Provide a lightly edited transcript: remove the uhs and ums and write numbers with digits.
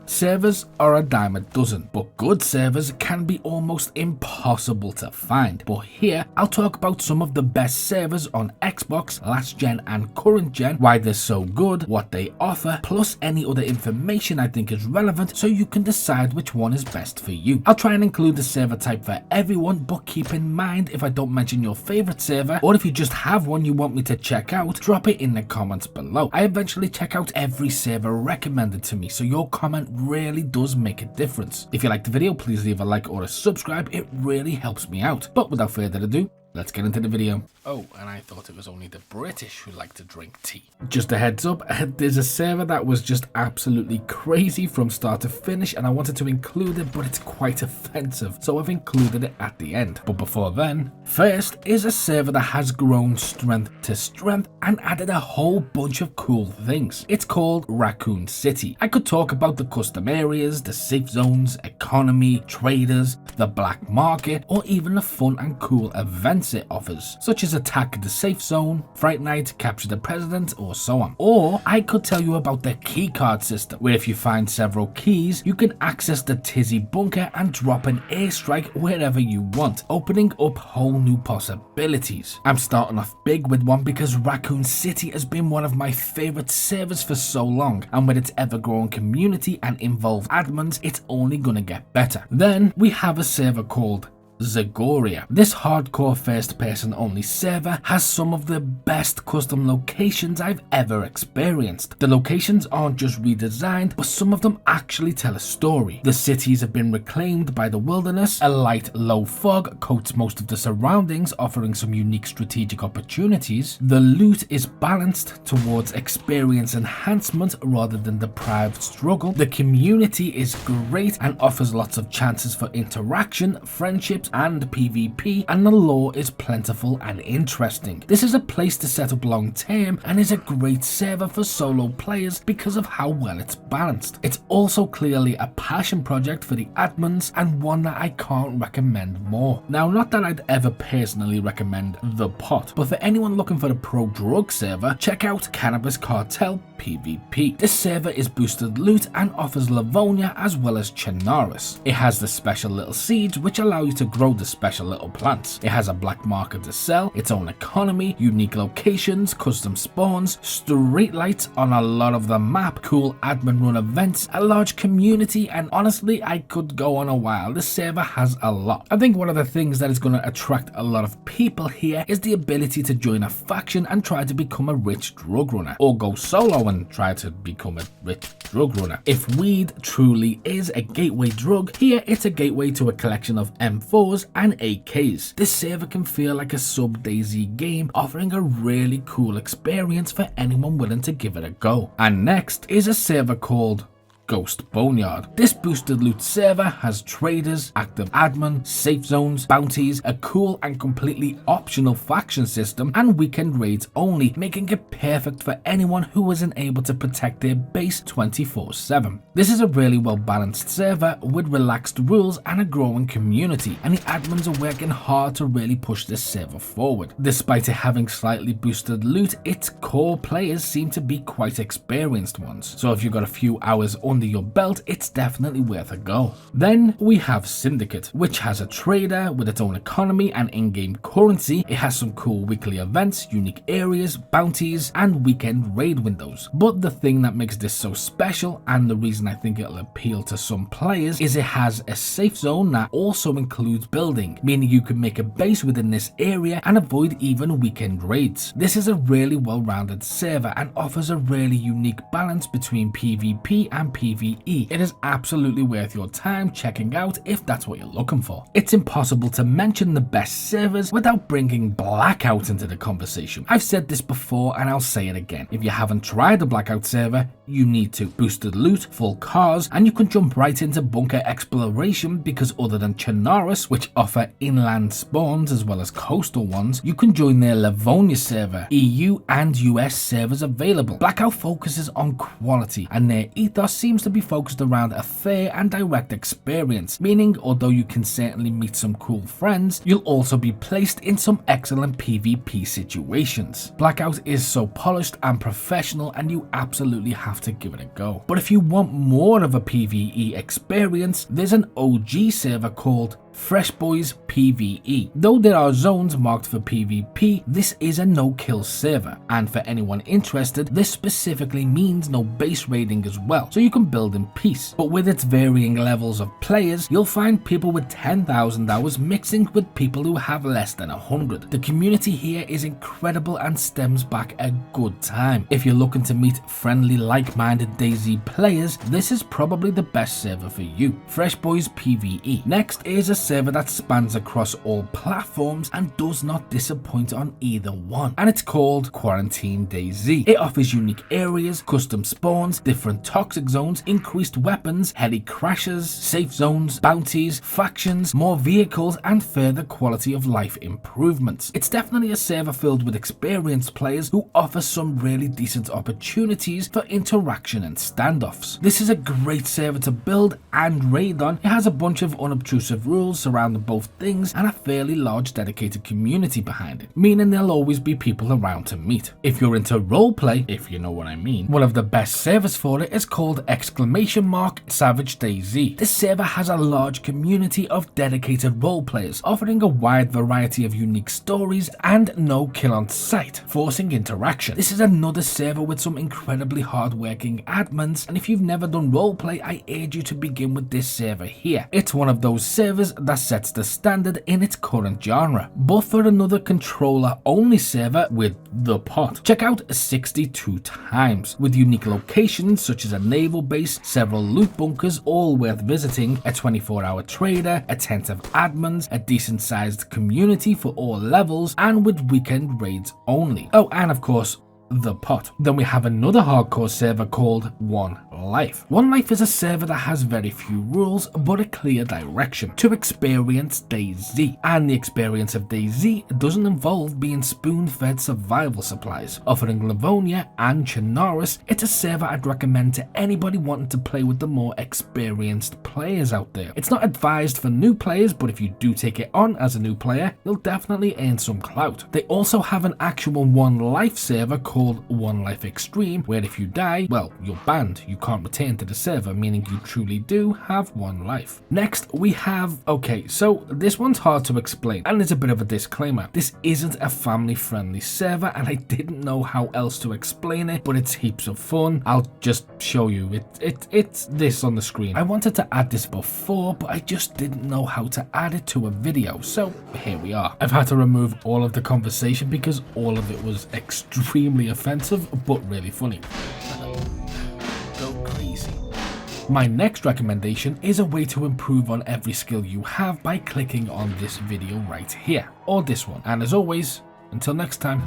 Servers are a dime a dozen, but good servers can be almost impossible to find. But here, I'll talk about some of the best servers on Xbox, last gen and current gen, why they're so good, what they offer, plus any other information I think is relevant so you can decide which one is best for you. I'll try and include the server type for everyone, but keep in mind if I don't mention your favorite server, or if you just have one you want me to check out, drop it in the comments below. I eventually check out every server recommended to me, so your comment really does make a difference. If you liked the video, please leave a like or a subscribe, it really helps me out. But without further ado, let's get into the video. Oh, and I thought it was only the British who like to drink tea. Just a heads up, there's a server that was just absolutely crazy from start to finish, and I wanted to include it, but it's quite offensive, so I've included it at the end. But before then, first is a server that has grown strength to strength and added a whole bunch of cool things. It's called Raccoon City. I could talk about the custom areas, the safe zones, economy, traders, the black market, or even the fun and cool events it offers, such as attack the safe zone, Fright Night, capture the president, or so on. Or I could tell you about the keycard system, where if you find several keys, you can access the Tizzy bunker and drop an airstrike wherever you want, opening up whole new possibilities. I'm starting off big with one because Raccoon City has been one of my favorite servers for so long, and with its ever-growing community and involved admins, it's only gonna get better. Then we have a server called Zagoria. This hardcore first-person only server has some of the best custom locations I've ever experienced. The locations aren't just redesigned, but some of them actually tell a story. The cities have been reclaimed by the wilderness, a light low fog coats most of the surroundings, offering some unique strategic opportunities. The loot is balanced towards experience enhancement rather than deprived struggle. The community is great and offers lots of chances for interaction, friendships, and PvP, and the lore is plentiful and interesting. This is a place to set up long term and is a great server for solo players because of how well it's balanced. It's also clearly a passion project for the admins and one that I can't recommend more. Now, not that I'd ever personally recommend The Pot, but for anyone looking for a pro drug server, check out Cannabis Cartel PvP. This server is boosted loot and offers Livonia as well as Chinaris. It has the special little seeds which allow you to grow the special little plants. It has a black market to sell, its own economy, unique locations, custom spawns, street lights on a lot of the map, cool admin run events, a large community, and honestly I could go on a while. This server has a lot. I think one of the things that is going to attract a lot of people here is the ability to join a faction and try to become a rich drug runner, or go solo and try to become a rich drug runner. If weed truly is a gateway drug, here it's a gateway to a collection of M4s and AKs. This server can feel like a sub DayZ game, offering a really cool experience for anyone willing to give it a go. And next is a server called Ghost Boneyard. This boosted loot server has traders, active admin, safe zones, bounties, a cool and completely optional faction system, and weekend raids only, making it perfect for anyone who isn't able to protect their base 24/7. This is a really well balanced server with relaxed rules and a growing community, and the admins are working hard to really push this server forward. Despite it having slightly boosted loot, its core players seem to be quite experienced ones, so if you've got a few hours under your belt, it's definitely worth a go. Then we have Syndicate, which has a trader with its own economy and in-game currency. It has some cool weekly events, unique areas, bounties, and weekend raid windows. But the thing that makes this so special, and the reason I think it'll appeal to some players, is it has a safe zone that also includes building, meaning you can make a base within this area and avoid even weekend raids. This is a really well-rounded server and offers a really unique balance between PvP and PvE. It is absolutely worth your time checking out if that's what you're looking for. It's impossible to mention the best servers without bringing Blackout into the conversation. I've said this before and I'll say it again. If you haven't tried the Blackout server, you need to. Boosted loot, full cars, and you can jump right into bunker exploration because other than Chinaris, which offer inland spawns as well as coastal ones, you can join their Livonia server. EU and US servers available. Blackout focuses on quality and their ethos seems seems to be focused around a fair and direct experience, meaning although you can certainly meet some cool friends, you'll also be placed in some excellent PvP situations. Blackout is so polished and professional, and you absolutely have to give it a go. But if you want more of a PvE experience, there's an OG server called Fresh Boys PvE. Though there are zones marked for PvP, this is a no-kill server, and for anyone interested, this specifically means no base raiding as well, so you can build in peace. But with its varying levels of players, you'll find people with 10,000 hours mixing with people who have less than 100. The community here is incredible and stems back a good time. If you're looking to meet friendly, like-minded DayZ players, this is probably the best server for you. Fresh Boys PvE. Next is a server that spans across all platforms and does not disappoint on either one, and it's called Quarantine DayZ. It offers unique areas, custom spawns, different toxic zones, increased weapons, heli crashes, safe zones, bounties, factions, more vehicles, and further quality of life improvements. It's definitely a server filled with experienced players who offer some really decent opportunities for interaction and standoffs. This is a great server to build and raid on. It has a bunch of unobtrusive rules surrounding both things and a fairly large dedicated community behind it, meaning there'll always be people around to meet. If you're into roleplay, if you know what I mean, one of the best servers for it is called !Savage DayZ. This server has a large community of dedicated roleplayers, offering a wide variety of unique stories and no kill on sight, forcing interaction. This is another server with some incredibly hardworking admins, and if you've never done roleplay, I urge you to begin with this server here. It's one of those servers that sets the standard in its current genre, but for another controller only server with the pot. Check out 62 Times, with unique locations such as a naval base, several loot bunkers all worth visiting, a 24-hour trader, attentive admins, a decent sized community for all levels, and with weekend raids only. Oh, and of course, the pot. Then we have another hardcore server called One Life. One Life is a server that has very few rules but a clear direction to experience DayZ, and the experience of DayZ doesn't involve being spoon-fed survival supplies. Offering Livonia and Chernarus, it's a server I'd recommend to anybody wanting to play with the more experienced players out there. It's not advised for new players, but if you do take it on as a new player, you'll definitely earn some clout. They also have an actual One Life server called One Life Extreme, where if you die, well, you're banned. You can't return to the server, meaning you truly do have one life. Next, we have, okay, so this one's hard to explain, and there's a bit of a disclaimer. This isn't a family-friendly server, and I didn't know how else to explain it, but it's heaps of fun. I'll just show you. It's this on the screen. I wanted to add this before, but I just didn't know how to add it to a video, so here we are. I've had to remove all of the conversation because all of it was extremely offensive, but really funny. Go crazy. My next recommendation is a way to improve on every skill you have by clicking on this video right here, or this one. And as always, until next time.